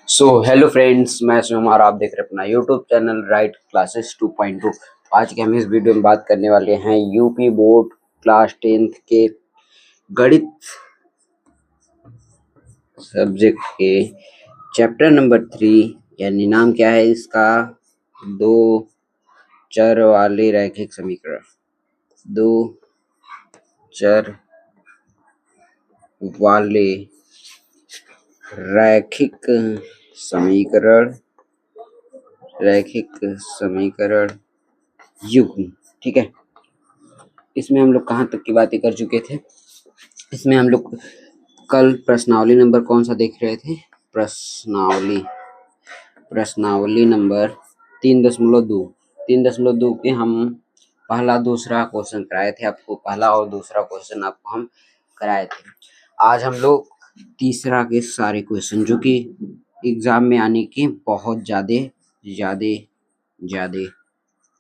So hello friends, मैं शिवम और आप देख रहे हैं अपना यूट्यूब चैनल राइट क्लासेस 2.2। आज के हम इस वीडियो में बात करने वाले हैं यूपी बोर्ड क्लास 10th के गणित सब्जेक्ट के चैप्टर नंबर 3, यानी नाम क्या है इसका, दो चर वाले रैखिक समीकरण। दो चर वाले रैखिक समीकरण युग्म। ठीक है, इसमें हम लोग कहाँ तक की बातें कर चुके थे। इसमें हम लोग कल प्रश्नावली नंबर कौन सा देख रहे थे, प्रश्नावली नंबर 3.2 के हम पहला दूसरा क्वेश्चन कराए थे आपको। पहला और दूसरा क्वेश्चन आपको हम कराए थे। आज हम लोग तीसरा के सारे क्वेश्चन जो कि एग्जाम में आने के बहुत ज्यादा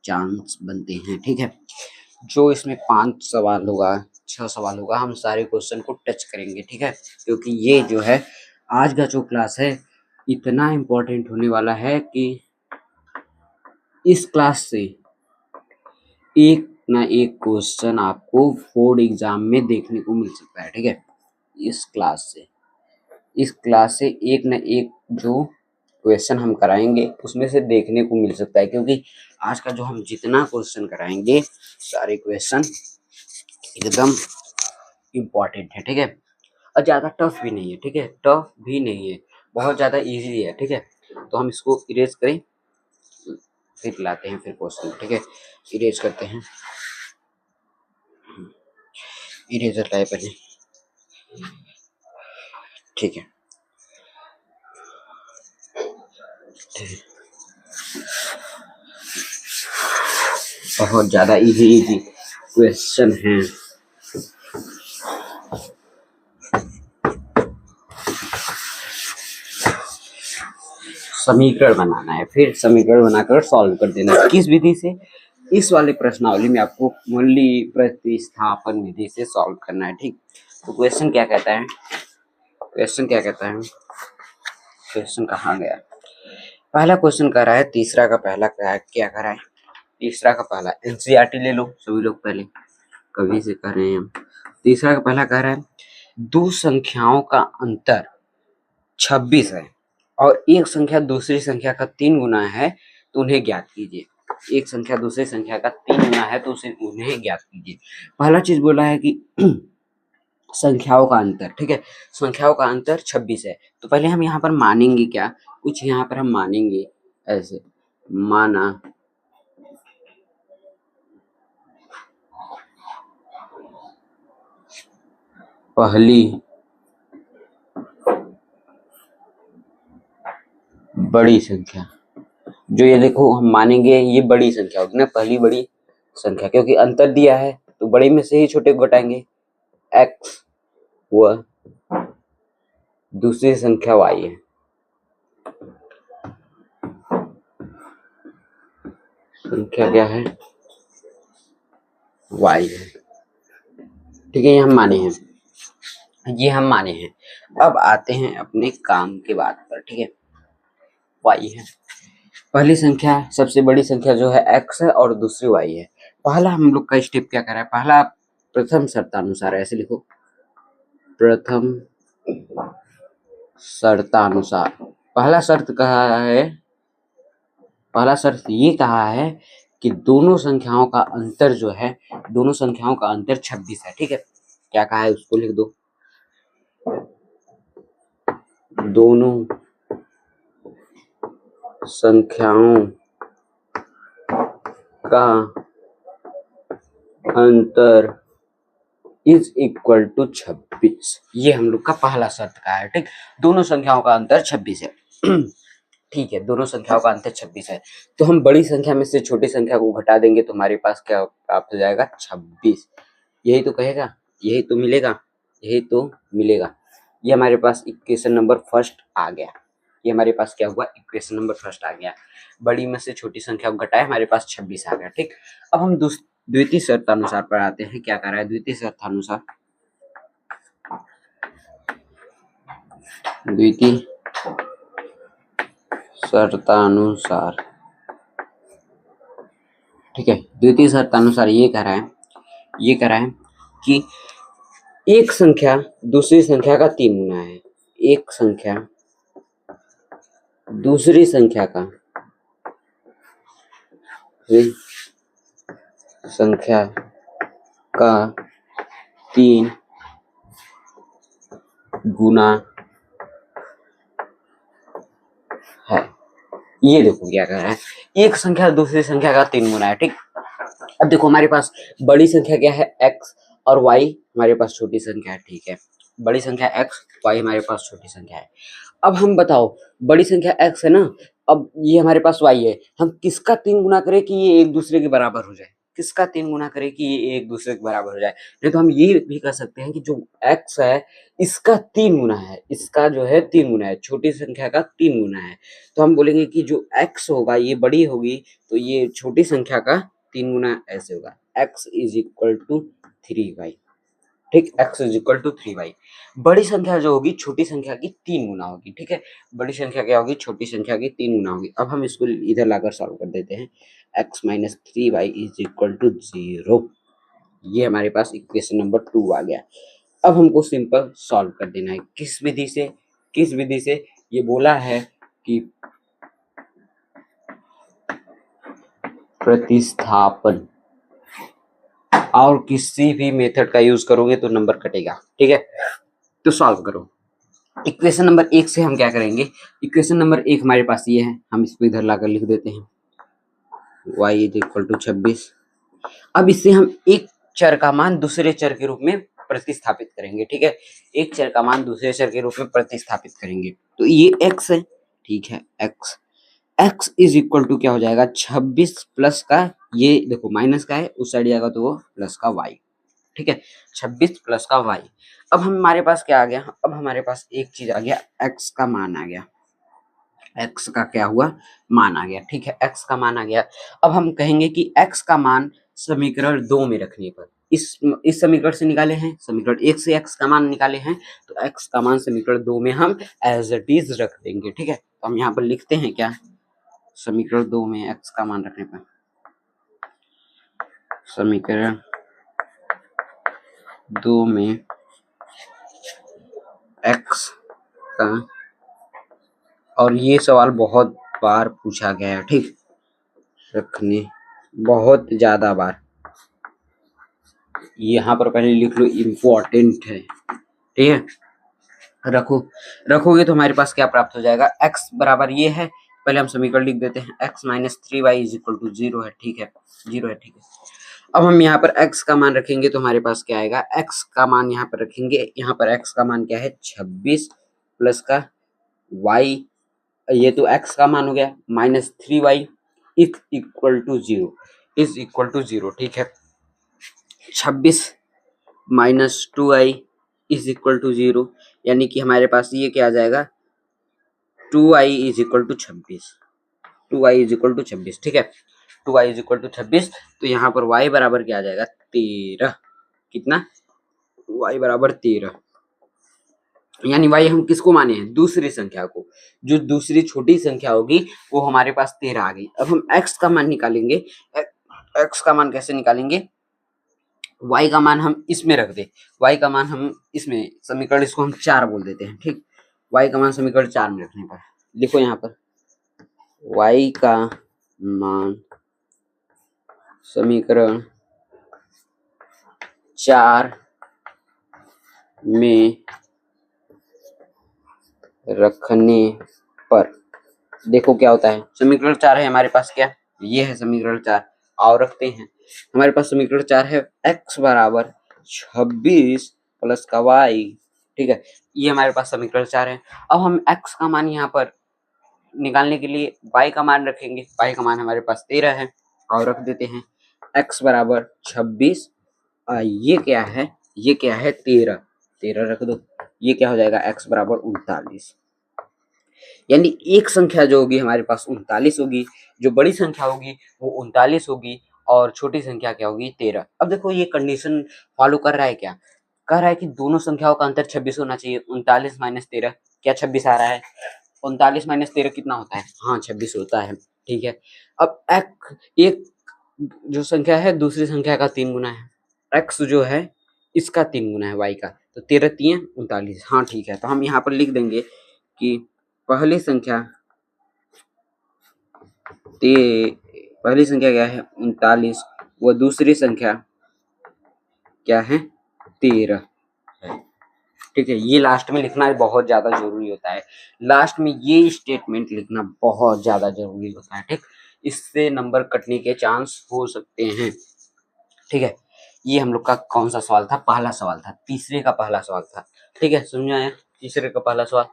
चांस बनते हैं। ठीक है, जो इसमें 5 सवाल होगा, 6 सवाल होगा, हम सारे क्वेश्चन को टच करेंगे। ठीक है, क्योंकि ये जो है आज का जो क्लास है इतना इम्पोर्टेंट होने वाला है कि इस क्लास से एक ना एक क्वेश्चन आपको बोर्ड एग्जाम में देखने को मिल सकता है। ठीक है, इस क्लास से एक ना एक जो क्वेश्चन हम कराएंगे उसमें से देखने को मिल सकता है, क्योंकि आज का जो हम जितना क्वेश्चन कराएंगे सारे क्वेश्चन एकदम इम्पोर्टेंट है। ठीक है, और ज़्यादा टफ भी नहीं है। ठीक है, टफ भी नहीं है, बहुत ज़्यादा इजी है। ठीक है, तो हम इसको इरेज करें, फिर लाते हैं फिर क्वेश्चन। ठीक है, इरेज करते हैं, इरेजर लाए पहले। ठीक है, बहुत ज़्यादा इजी क्वेश्चन हैं। समीकरण बनाना है, फिर समीकरण बनाकर सॉल्व कर देना है। किस विधि से? इस वाले प्रश्नावली में आपको मूल्य प्रतिस्थापन विधि से सॉल्व करना है। ठीक, तो क्वेश्चन क्या कहता है, क्वेश्चन कहाँ गया? पहला क्वेश्चन कह रहा है, तीसरा का पहला क्या कर रहा है, तीसरा का पहला एनसीईआरटी ले लो सभी लोग, पहले कभी से कर रहे हैं हम। तीसरा का पहला कह रहा है दो संख्याओं का अंतर 26 है और एक संख्या दूसरी संख्या का 3 गुना है, तो उन्हें ज्ञात कीजिए। एक संख्या दूसरी संख्या का 3 गुना है तो उन्हें ज्ञात कीजिए। पहला चीज बोला है कि संख्याओं का अंतर। ठीक है, संख्याओं का अंतर 26 है, तो पहले हम यहाँ पर मानेंगे क्या, कुछ यहाँ पर हम मानेंगे ऐसे, माना पहली बड़ी संख्या, जो ये देखो हम मानेंगे ये बड़ी संख्या होगी ना, पहली बड़ी संख्या, क्योंकि अंतर दिया है तो बड़े में से ही छोटे को घटाएंगे। x व दूसरी संख्या y है, संख्या क्या है, y है। ठीक है, ये हम माने हैं। अब आते हैं अपने काम के बात पर। ठीक है, y है पहली संख्या, सबसे बड़ी संख्या जो है x है और दूसरी y है। पहला हम लोग का स्टेप क्या कर रहा है, पहला प्रथम शर्तानुसार, ऐसे लिखो, प्रथम शर्तानुसार। पहला शर्त ये कहा है कि दोनों संख्याओं का अंतर जो है, दोनों संख्याओं का अंतर 26 है। ठीक है, क्या कहा है उसको लिख दो, दोनों संख्याओं का अंतर इज इक्वल टू 26। ये हम लोग का पहला शर्त का है। ठीक, दोनों संख्याओं का अंतर 26 है। ठीक है, दोनों संख्याओं का अंतर 26 है, तो हम बड़ी संख्या में से छोटी संख्या को घटा देंगे तो हमारे पास क्या प्राप्त हो जाएगा, 26। यही तो कहेगा, यही तो मिलेगा। ये हमारे पास इक्वेशन नंबर फर्स्ट आ गया। ये हमारे पास क्या हुआ, इक्वेशन नंबर फर्स्ट आ गया। बड़ी में से छोटी संख्या को घटाए, हमारे पास 26 आ गया। ठीक, अब हम द्वितीय शर्तानुसार पर आते हैं। क्या कर रहा है द्वितीय शर्तानुसार, द्वितीय शर्तानुसार, ठीक है। द्वितीय शर्तानुसार ये कह रहा है कि एक संख्या दूसरी संख्या का 3 गुना है। एक संख्या दूसरी संख्या का संख्या का 3 गुना है। ये देखो क्या कह रहा है, एक संख्या दूसरी संख्या का 3 गुना है, ठीक। अब देखो हमारे पास बड़ी संख्या क्या है x और y, हमारे पास छोटी संख्या है, ठीक है। बड़ी संख्या x, y हमारे पास छोटी संख्या है। अब हम बताओ, बड़ी संख्या x है ना, अब ये हमारे पास y है, हम किसका 3 गुना करें कि ये एक दूसरे के बराबर हो जाए? किसका 3 गुना करें कि ये एक दूसरे के बराबर हो जाए? नहीं तो हम ये भी कर सकते हैं कि जो x है इसका 3 गुना है, इसका जो है 3 गुना है, छोटी संख्या का 3 गुना है। तो हम बोलेंगे कि जो x होगा ये बड़ी होगी तो ये छोटी संख्या का 3 गुना ऐसे होगा, x is equal to 3y, ठीक। x is equal to 3y। बड़ी संख्या जो होगी छोटी संख्या की 3 गुना होगी, ठीक है। बड़ी संख्या क्या होगी? छोटी संख्या की 3 गुना होगी। अब हम इसको इधर लाकर सॉल्व कर देते हैं। x minus 3y is equal to 0। ये हमारे पास इक्वेशन नंबर 2 आ गया। अब हमको सिंपल सॉल्व कर देना है। किस विधि से? किस विधि से? ये बोला है कि प्रतिस्थापन, और किसी भी मेथड का यूज करोगे तो नंबर कटेगा, ठीक है। तो सॉल्व करो। इक्वेशन नंबर 1 से हम क्या करेंगे? इक्वेशन नंबर 1 हमारे पास ये है, हम इसको इधर लाकर लिख देते हैं, y इज इक्वल टू 26। अब इससे हम एक चर का मान दूसरे चर के रूप में प्रतिस्थापित करेंगे, ठीक है। एक चर का मान दूसरे चर के रूप में प्रतिस्थापित करेंगे, तो ये x है, ठीक है। x इज इक्वल टू क्या हो जाएगा? 26 प्लस का, ये देखो माइनस का है, उस साइड जाएगा तो वो प्लस का y, ठीक है। 26 प्लस का y। अब हमारे पास क्या आ गया? अब हमारे पास एक चीज आ गया, x का मान आ गया। x का क्या हुआ? मान आ गया, ठीक है। x का मान आ गया। अब हम कहेंगे कि x का मान समीकरण 2 में रखने पर, इस समीकरण से निकाले हैं, समीकरण 1 से x का मान निकाले हैं, तो x का मान समीकरण 2 में हम एज इट इज रख देंगे, ठीक है। तो हम यहाँ पर लिखते हैं क्या? समीकरण 2 में x का मान रखने पर, समीकरण 2 में x का, और ये सवाल बहुत बार पूछा गया है, ठीक, रखने बहुत ज्यादा बार, यहाँ पर पहले लिख लो, इम्पोर्टेंट है, ठीक है। रखोगे तो हमारे पास क्या प्राप्त हो जाएगा? x बराबर ये है, पहले हम समीकरण लिख देते हैं, x minus 3y is equal to 0 है, ठीक है, 0 है, ठीक है। अब हम यहाँ पर x का मान रखेंगे तो हमारे पास क्या आएगा? x का मान यहाँ पर रखेंगे, यहाँ पर x का मान क्या है? 26 प्लस का y, ये तो x का मान हो गया, minus 3y is equal to 0, is equal to 0, ठीक है। 26 minus 2y is equal to 0, यानी कि हमारे पास ये क्या आ जाएगा? 2y is equal to 26, 2y is equal to 26, ठीक है। 2y इज इक्वल टू 26, तो यहाँ पर y बराबर क्या आ जाएगा? 13। कितना? y बराबर 13, यानी y हम किसको माने हैं? दूसरी संख्या को। जो दूसरी छोटी संख्या होगी वो हमारे पास 13 आ गई। अब हम x का मान निकालेंगे। x का मान कैसे निकालेंगे? y का मान हम इसमें रख दे, y का मान हम इसमें, समीकरण इसको हम 4 बोल देते हैं, ठीक। y का मान समीकरण 4 में रखने पर लिखो, यहाँ पर y का मान समीकरण 4 में रखने पर देखो क्या होता है। समीकरण 4 है हमारे पास, क्या ये है समीकरण 4, और रखते हैं। हमारे पास समीकरण 4 है, x बराबर 26 प्लस का y, ठीक है। ये हमारे पास समीकरण 4 है। अब हम x का मान यहाँ पर निकालने के लिए y का मान रखेंगे, y का मान हमारे पास 13 है, और रख देते हैं x बराबर 26, ये क्या है? ये क्या है? 13, 13 रख दो, ये क्या हो जाएगा? x बराबर 39, यानी एक संख्या जो होगी हमारे पास 39 होगी, जो बड़ी संख्या होगी वो 39 होगी, और छोटी संख्या क्या होगी? 13। अब देखो ये कंडीशन फॉलो कर रहा है क्या? कह रहा है कि दोनों संख्याओं का अंतर 26 होना चाहिए। 39 माइनस 13, क्या 26 आ रहा है? 39 माइनस 13 कितना होता है? हाँ 26 होता है, ठीक है। अब एक जो संख्या है दूसरी संख्या का 3 गुना है, x जो है इसका 3 गुना है y का, तो 13 3 39। हाँ ठीक है, तो हम यहाँ पर लिख देंगे कि पहली संख्या क्या है? 39, व दूसरी संख्या क्या है? 13 है, ठीक है। ये लास्ट में लिखना बहुत ज्यादा जरूरी होता है, लास्ट में ये स्टेटमेंट लिखना बहुत ज्यादा जरूरी होता है, ठीक। इससे नंबर कटने के चांस हो सकते हैं, ठीक है। ये हम लोग का कौन सा सवाल था? पहला सवाल था, तीसरे का पहला सवाल था, ठीक है। समझ में आया? तीसरे का पहला सवाल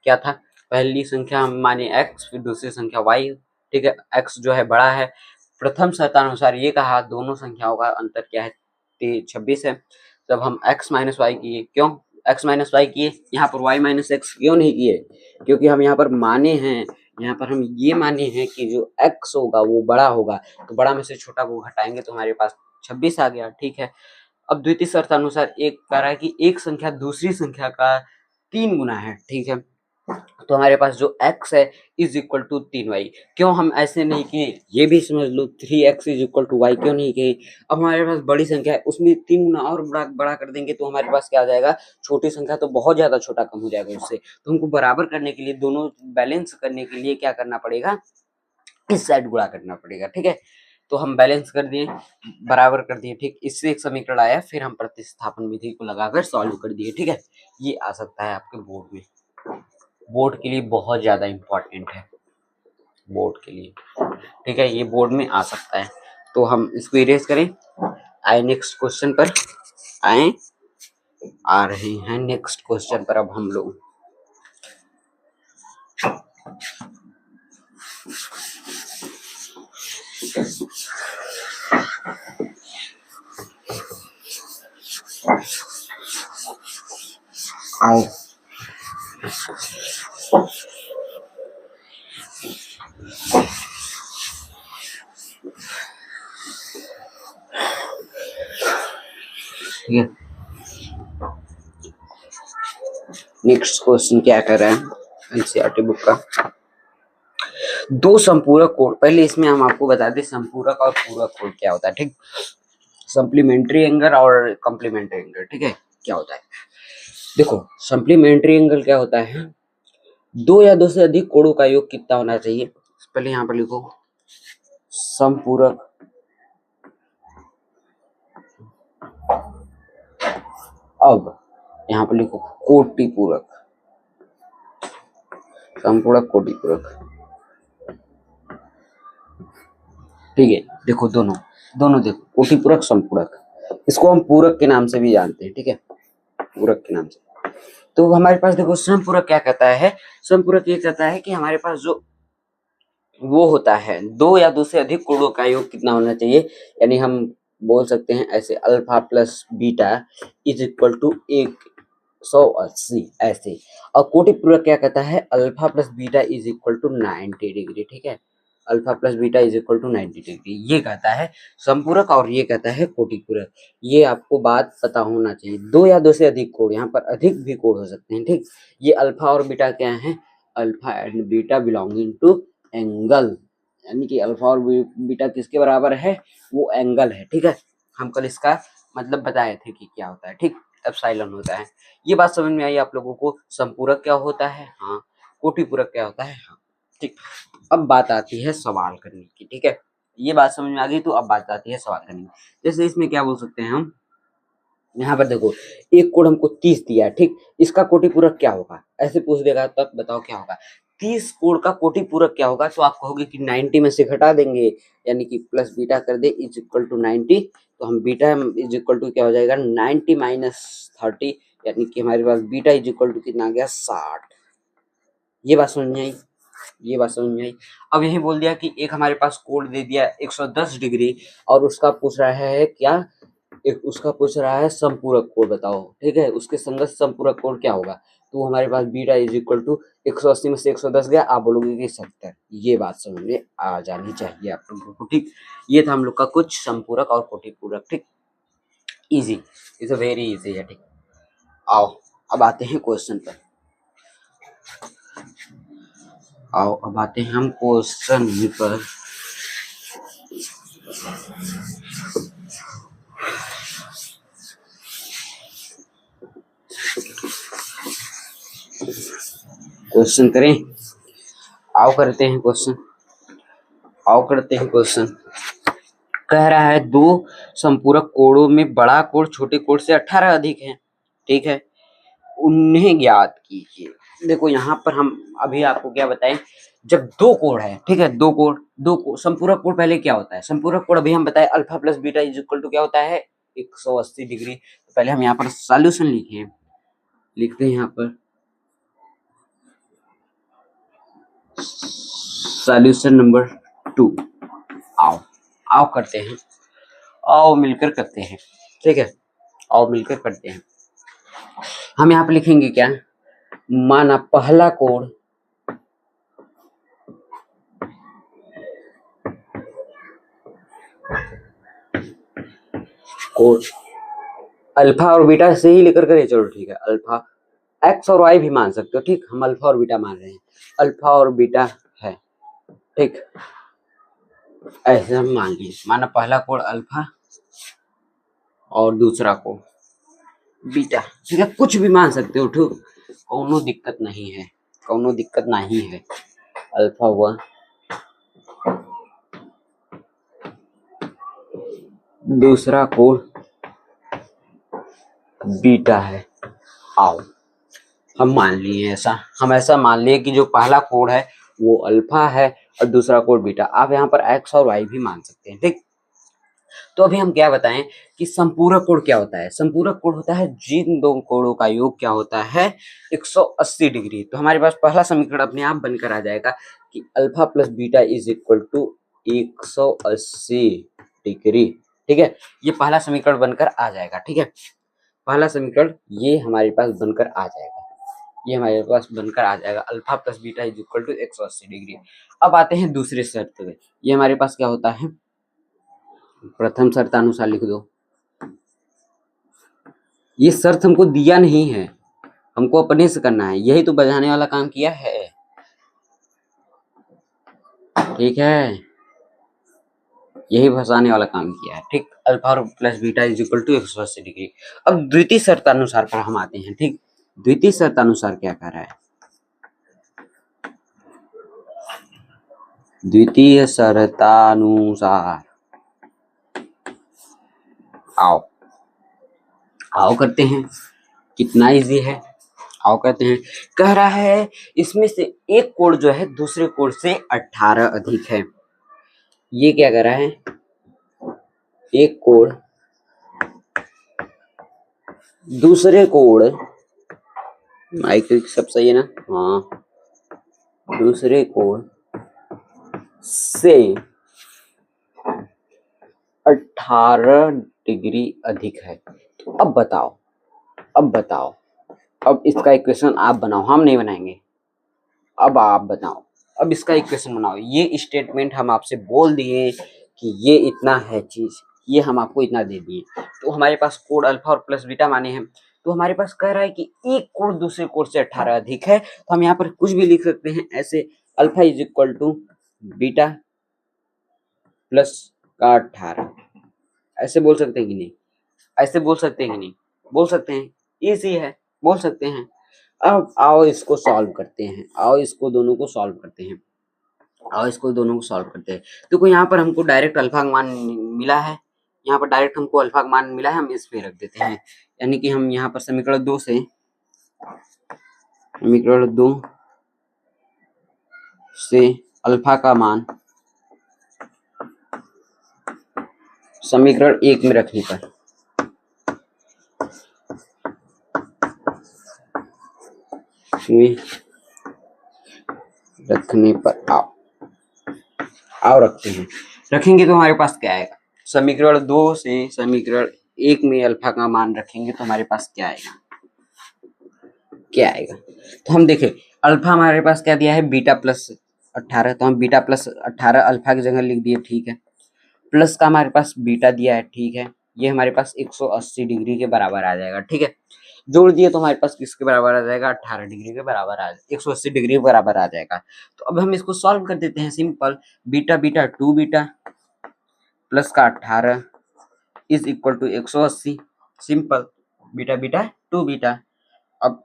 क्या था? पहली संख्या हम माने x, फिर दूसरी संख्या y, ठीक है। x जो है बड़ा है। प्रथम शर्तानुसार ये कहा दोनों संख्याओं का अंतर क्या है? 26 है। जब हम x माइनस वाई किए, क्यों x माइनस वाई किए? यहाँ पर y माइनस एक्स क्यों नहीं किए? क्योंकि हम यहाँ पर माने हैं, यहाँ पर हम ये माने हैं कि जो x होगा वो बड़ा होगा, तो बड़ा में से छोटा को घटाएंगे तो हमारे पास 26 आ गया, ठीक है। अब द्वितीय शर्तानुसार एक कह रहा है कि एक संख्या दूसरी संख्या का 3 गुना है, ठीक है। तो हमारे पास जो x है इज इक्वल टू 3y। क्यों हम ऐसे नहीं किए? ये भी समझ लो, 3x is equal to y क्यों नहीं किए? अब हमारे पास बड़ी संख्या है, उसमें 3 गुना और बड़ा कर देंगे तो हमारे पास क्या आ जाएगा? छोटी संख्या तो बहुत ज्यादा छोटा कम हो जाएगा उससे। तो हमको बराबर करने के लिए, दोनों बैलेंस करने के लिए क्या करना पड़ेगा? इस साइड गुणा करना पड़ेगा, ठीक है। तो हम बैलेंस कर दिए, बराबर कर दिए, ठीक। इससे एक समीकरण आया, फिर हम प्रतिस्थापन विधि को लगाकर सॉल्व कर दिए, ठीक है। ये आ सकता है आपके बोर्ड में, बोर्ड के लिए बहुत ज्यादा इंपॉर्टेंट है, बोर्ड के लिए, ठीक है। ये बोर्ड में आ सकता है, तो हम इसको इरेज करें। आए नेक्स्ट क्वेश्चन पर, आए आ रहे हैं नेक्स्ट क्वेश्चन पर अब हम लोग। आओ नेक्स्ट क्वेश्चन क्या कर रहा है एनसीईआरटी बुक का? दो संपूरक कोण, पहले इसमें हम आपको बता दें संपूरक और पूरक कोण क्या होता है, ठीक। सप्लीमेंट्री एंगल और कॉम्प्लीमेंट्री एंगल, ठीक है, क्या होता है? देखो सप्लीमेंट्री एंगल क्या होता है? दो या दो से अधिक कोणों का योग कितना होना चाहिए? पहले यहाँ पर लिखो संपूरक अब यहाँ पर लिखो कोटि पूरक, संपूरक कोटि पूरक, ठीक है। देखो दोनों देखो, कोटि पूरक संपूरक, इसको हम पूरक के नाम से भी जानते हैं, ठीक है, पूरक के नाम से। तो हमारे पास देखो संपूरक क्या कहता है? संपूरक ये कहता है कि हमारे पास जो वो होता है, दो या दो से अधिक कोणों का योग कितना होना चाहिए, यानी हम बोल सकते हैं ऐसे alpha plus beta is equal to 180 ऐसे। और कोटि पूरक क्या कहता है? Alpha plus beta is equal to 90 degree, ठीक है। Alpha plus beta is equal to 90 degree, ये कहता है संपूरक और ये कहता है कोटि पूरक। ये आपको बात पता होना चाहिए। दो या दो से अधिक कोण, यहाँ पर अधिक भी कोण हो सकते हैं, ठीक। ये अल्फा और बीटा क्या है? Alpha and beta belonging to angle, यानी कि अल्फा और बीटा किसके बराबर है? वो एंगल है, ठीक है। हम कल इसका मतलब बताए थे कि क्या होता है, ठीक, एप्सिलॉन होता है। ये बात समझ में आई आप लोगों को? संपूरक क्या होता है, हाँ। कोटि पूरक क्या होता है, हाँ, ठीक। अब बात आती है सवाल करने की, ठीक है। ये बात समझ में आ गई, तो अब बात आती है सवाल करने की। जैसे इसमें क्या बोल सकते हैं हम? यहाँ पर देखो एक कोण हमको 30 दिया है, ठीक। इसका कोटि पूरक क्या होगा? ऐसे पूछ देगा तब बताओ क्या होगा? 30 कोण का कोटि पूरक क्या होगा? तो आप कहोगे कि 90 में से घटा देंगे, यानी कि प्लस बीटा कर दे इज इक्वल टू 90। तो हम बीटा इज इक्वल टू क्या हो जाएगा? 90 माइनस 30, यानी कि हमारे पास बीटा इज इक्वल टू कितना आ गया? 60। ये बात समझ में आई? ये बात समझ में आई? अब यही बोल दिया कि एक हमारे पास कोण दे दिया 110 डिग्री, और उसका पूछ रहा है क्या? एक उसका पूछ रहा है संपूरक कोण बताओ, ठीक है। उसके संगत संपूरक कोण क्या होगा? तो हमारे पास बीटा इज इक्वल टू 180 में से 110 गया, आप बोलोगे कि 70। ये बात समझ में आ जानी चाहिए आप लोगों को, ठीक। ये था हम लोग का कुछ संपूरक और कोटि पूरक, ठीक। Easy, is a very easy है, ठीक। आओ अब आते हैं क्वेश्चन पर। आओ अब आते हैं हम क्वेश्चन पर। क्वेश्चन करें, आओ करते हैं क्वेश्चन, आओ करते हैं क्वेश्चन। कह रहा है दो संपूरक कोणों में बड़ा कोण छोटे कोण से 18 अधिक है, ठीक है, उन्हें ज्ञात कीजिए। देखो यहाँ पर हम अभी आपको क्या बताएं, जब दो कोण है, ठीक है, दो कोण संपूरक कोण पहले क्या होता है, संपूरक कोण अभी हम बताए alpha plus beta is equal to क्या होता है 180 डिग्री। तो पहले हम यहाँ पर सॉल्यूशन लिखे, लिखते हैं यहाँ पर सॉल्यूशन नंबर 2। आओ आओ करते हैं, आओ मिलकर करते हैं, ठीक है, आओ मिलकर करते हैं। हम यहाँ पे लिखेंगे क्या, माना पहला कोण कोण अल्फा और बीटा से ही लेकर करें, चलो ठीक है, अल्फा एक्स और वाई भी मान सकते हो, ठीक, हम अल्फा और बीटा मान रहे हैं, अल्फा और बीटा है, ठीक, ऐसे हम मान लिए, माना पहला कोण अल्फा और दूसरा कोण बीटा, ठीक है, कुछ भी मान सकते हो, ठीक, कोनो दिक्कत नहीं है, कोनो दिक्कत नहीं है। अल्फा 1 दूसरा कोण बीटा है। आओ हम मान लिए ऐसा, हम ऐसा मान लिए कि जो पहला कोण है वो अल्फा है और दूसरा कोण बीटा। आप यहाँ पर एक्स और वाई भी मान सकते हैं, ठीक। तो अभी हम क्या बताएं कि संपूरक कोण क्या होता है, संपूरक कोण होता है जिन दो कोणों का योग क्या होता है 180 डिग्री। तो हमारे पास पहला समीकरण अपने आप बनकर आ जाएगा कि alpha plus beta is equal to 180 degree, ठीक है, ये पहला समीकरण बनकर आ जाएगा, ठीक है, पहला समीकरण ये हमारे पास बनकर आ जाएगा, ये हमारे पास बनकर आ जाएगा alpha plus beta is equal to 180 degree. अब आते हैं दूसरे शर्त पे, ये हमारे पास क्या होता है, प्रथम शर्त अनुसार लिख दो, ये शर्त हमको दिया नहीं है, हमको अपने से करना है, यही तो बजाने वाला काम किया है, ठीक है, यही फंसाने वाला काम किया है, ठीक, अल्फा और plus beta is equal to 180 degree. अब द्वितीय शर्त अनुसार पर हम आते हैं, ठीक, द्वितीय शर्त अनुसार क्या कर रहा है, द्वितीय शर्तानुसार आओ आओ करते हैं, कितना इजी है, आओ करते हैं। कह रहा है इसमें से एक कोण जो है दूसरे कोण से 18 अधिक है। ये क्या कर रहा है, एक कोण दूसरे कोण, माइक सब सही है ना, हाँ, दूसरे कोण से 18 डिग्री अधिक है। तो अब बताओ, अब बताओ, अब इसका इक्वेशन आप बनाओ, हम नहीं बनाएंगे, अब आप बताओ, अब इसका इक्वेशन बनाओ। ये स्टेटमेंट हम आपसे बोल दिए कि ये इतना है चीज, ये हम आपको इतना दे दिए, तो हमारे पास कोण अल्फा और प्लस बीटा माने हैं, तो हमारे पास कह रहा है कि एक कोण दूसरे कोण से 18 अधिक है, तो हम यहाँ पर कुछ भी लिख सकते हैं ऐसे, alpha is equal to beta plus का 18, ऐसे बोल सकते हैं कि नहीं, ऐसे बोल सकते हैं कि नहीं, बोल सकते हैं, इजी है, बोल सकते हैं। अब आओ इसको सॉल्व करते हैं, आओ इसको दोनों को सॉल्व करते हैं, आओ इसको दोनों को सॉल्व करते हैं। देखो यहाँ पर हमको डायरेक्ट अल्फा का मान मिला है, यहाँ पर डायरेक्ट हमको अल्फा का मान मिला है, हम इस पे रख देते हैं, यानी कि हम यहाँ पर समीकरण 2 से, समीकरण 2 से अल्फा का मान समीकरण 1 में रखने पर आओ आओ रखते हैं, रखेंगे तो हमारे पास क्या आएगा, समीकरण 2 से समीकरण 1 में अल्फा का मान रखेंगे तो हमारे पास क्या आएगा, क्या आएगा। तो हम देखें अल्फा हमारे पास क्या दिया है बीटा प्लस 18, तो हम बीटा प्लस 18 अल्फा की जगह लिख दिए, ठीक है, प्लस का हमारे पास बीटा दिया है, ठीक है, ये हमारे पास 180 डिग्री के बराबर आ जाएगा, ठीक है। जोड़ दिए तो हमारे पास किसके बराबर आ जाएगा, 18 डिग्री के बराबर आ 180 डिग्री के बराबर आ जाएगा। तो अब हम इसको सॉल्व कर देते हैं, simple. Beta beta 2 beta plus का 18 is equal to 180, simple. Beta beta 2 beta. अब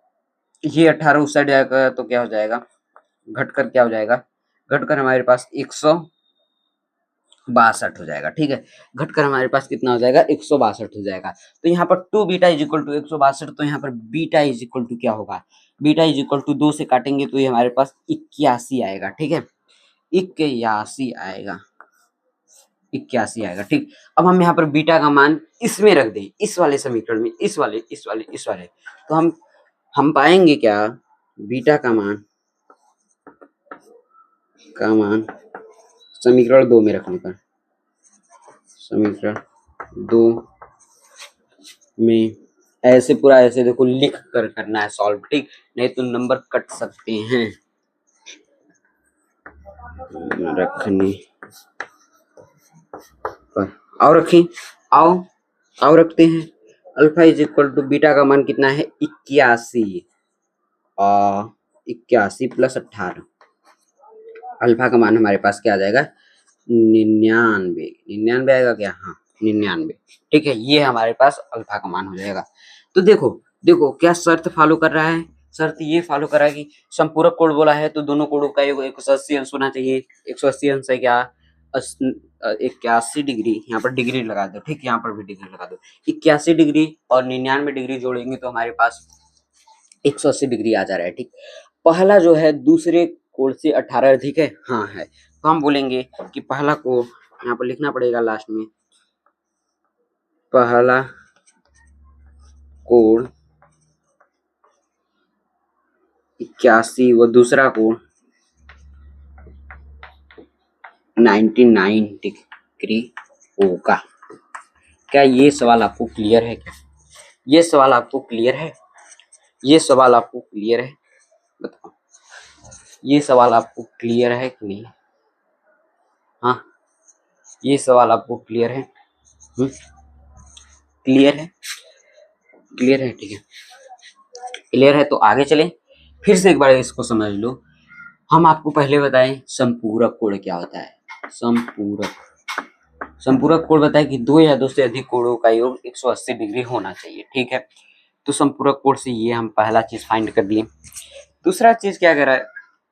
ये 18 उस साइड जाएगा तो क्या हो जाएगा, घटकर क्या हो जाएगा, घटकर हमारे पास 162 हो जाएगा, ठीक है। घटकर हमारे पास कितना हो जाएगा, 162 हो जाएगा। तो यहाँ पर 2 बीटा इज इक्वल टू 162, तो यहाँ पर बीटा इज इक्वल टू क्या होगा, बीटा इज इक्वल टू 2 से काटेंगे तो ये हमारे पास 81 आएगा, ठीक है। 81 आएगा, 81 आएगा, ठीक। अब हम यहाँ पर बीटा का मान इसमें रख दें, इस वाले समीकरण में, इस वाले तो हम पाएंगे क्या, बीटा का मान समीकरण 2 में रखने पर, समीकरण 2 में ऐसे पूरा ऐसे देखो लिख कर करना है सॉल्व, ठीक, नहीं तो नंबर कट सकते हैं। रखने पर आओ रखें, आओ रखते हैं। Alpha is equal to beta का मान कितना है, 81 और 81 प्लस 18, अल्फा का मान हमारे पास क्या आ जाएगा, 99 आएगा क्या, हाँ 99, ठीक है। ये हमारे पास अल्फा का मान हो जाएगा। तो देखो क्या शर्त फॉलो कर रहा है, शर्त ये फॉलो कर रहा है कि संपूरक कोण बोला है तो दोनों कोणों का 180 अंश होना चाहिए। 180 अंश है क्या, 81 डिग्री, यहाँ पर डिग्री लगा दो, ठीक, यहाँ पर भी डिग्री लगा दो। 81 डिग्री और 99 डिग्री जोड़ेंगे तो हमारे पास 180 डिग्री आ जा रहा है, ठीक। पहला जो है दूसरे कोण से 18 अधिक है, हाँ है, तो हम बोलेंगे कि पहला कोण यहाँ पर लिखना पड़ेगा लास्ट में, पहला कोण 81 व दूसरा कोण 99 डिग्री होगा। क्या ये सवाल आपको क्लियर है, क्या ये सवाल आपको क्लियर है, ये सवाल आपको क्लियर है, बताओ ये सवाल आपको क्लियर है कि नहीं, हाँ ये सवाल आपको क्लियर है, क्लियर है, क्लियर है, ठीक है, क्लियर है। तो आगे चलें, फिर से एक बार इसको समझ लो। हम आपको पहले बताएं संपूरक कोण क्या होता है, संपूरक कोण बताए कि दो या दो से अधिक कोणों का योग 180 डिग्री होना चाहिए, ठीक है। तो संपूरक कोण से ये हम पहला चीज फाइंड कर दिए। दूसरा चीज क्या कह रहा है,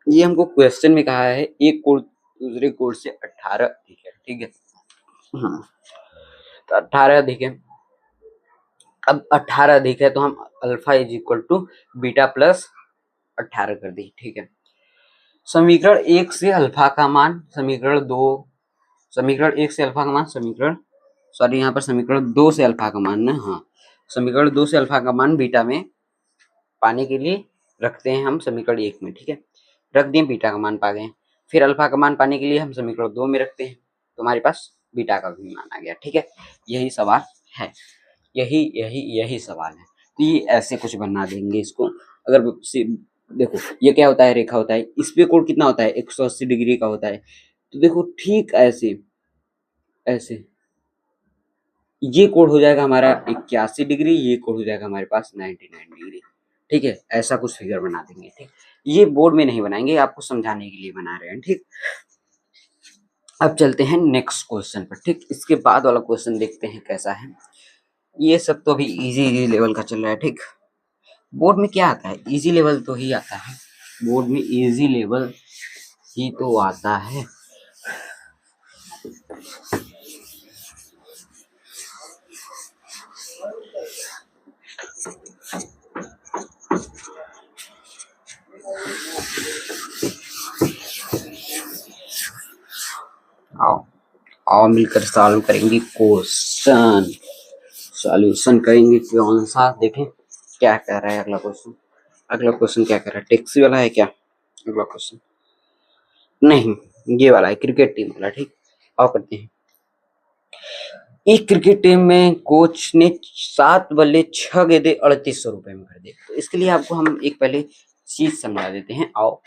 ये हमको क्वेश्चन में कहा है एक कोण दूसरे कोण से 18 अधिक है, ठीक है, हाँ तो 18 अधिक है। अब 18 अधिक है तो हम alpha is equal to beta plus 18 कर दी, ठीक है। समीकरण 1 से अल्फा का मान, समीकरण 1 से अल्फा का मान, यहाँ पर समीकरण 2 से अल्फा का मान ना, हाँ समीकरण 2 से अल्फा का मान बीटा में पाने के लिए रखते हैं हम समीकरण 1 में, ठीक है, रख दिए, बीटा का मान पा गए। फिर अल्फा का मान पाने के लिए हम समीकरण 2 में रखते हैं, तो हमारे पास बीटा का भी मान आ गया, ठीक है। यही सवाल है, यही सवाल है। तो ये ऐसे कुछ बना देंगे इसको। अगर देखो ये क्या होता है, रेखा होता है, इस पे कोण कितना होता है, 180 डिग्री का होता है। तो देखो ठीक ऐसे ये कोण हो जाएगा हमारा 81 डिग्री, ये कोण हो जाएगा हमारे पास 99 डिग्री, ठीक है। ऐसा कुछ फिगर बना देंगे, ठीक। ये बोर्ड में नहीं बनाएंगे, आपको समझाने के लिए बना रहे हैं, ठीक। अब चलते हैं नेक्स्ट क्वेश्चन पर, ठीक। इसके बाद वाला क्वेश्चन देखते हैं कैसा है। ये सब तो अभी इजी लेवल का चल रहा है, ठीक। बोर्ड में क्या आता है, इजी लेवल तो ही आता है, बोर्ड में इजी लेवल ही तो आता है। आओ मिलकर सॉल्व करेंगे क्वेश्चन, सॉल्यूशन करेंगे कौन सा, देखें क्या कह रहा है अगला क्वेश्चन। अगला क्वेश्चन क्या कह रहा है, टैक्सी वाला है क्या अगला क्वेश्चन, नहीं ये वाला है, क्रिकेट टीम वाला, ठीक। आओ करते हैं। एक क्रिकेट टीम में कोच ने 7 बल्ले 6 गेंदे 3800 रुपए में खरीदे। तो इसके लिए आपको हम एक पहले चीज समझा देते हैं। आओ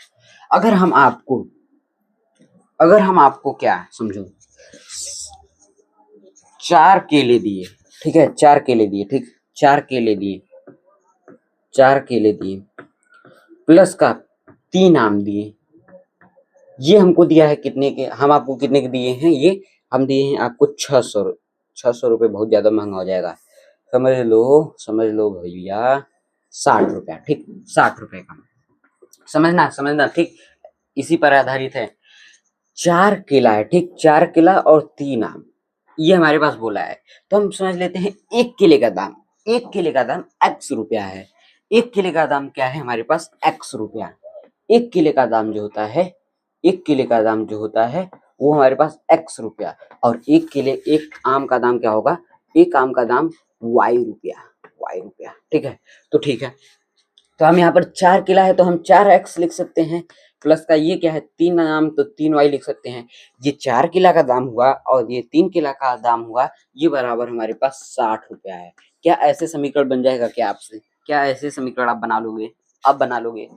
अगर हम आपको क्या समझो 4 केले दिए, ठीक है, 4 केले दिए, ठीक, 4 केले दिए 4 केले दिए प्लस का 3 आम दिए। ये हमको दिया है कितने के, हम आपको कितने के दिए हैं, ये हम दिए हैं आपको 600 रुपये। बहुत ज्यादा महंगा हो जाएगा, समझ लो भैया 60 रुपया। ठीक, 60 रुपए का, समझना ठीक, इसी पर आधारित है। 4 केला है, ठीक, 4 केला और 3 आम, ये हमारे पास बोला है। तो हम समझ लेते हैं एक केले का दाम x रुपया है। एक केले का दाम क्या है हमारे पास, x रुपया। एक केले का दाम जो होता है वो हमारे पास x रुपया, और एक आम का दाम क्या होगा, एक आम का दाम y रुपया। ठीक है, तो ठीक है, तो हम यहाँ पर 4 केला है तो हम 4x लिख सकते हैं, प्लस का ये क्या है 3 आम तो 3y लिख सकते हैं। ये 4 केला का दाम हुआ और ये 3 केला का दाम हुआ, ये बराबर हमारे पास 60 रुपया है। क्या ऐसे समीकरण बन जाएगा क्या आपसे, क्या ऐसे समीकरण आप बना लोगे?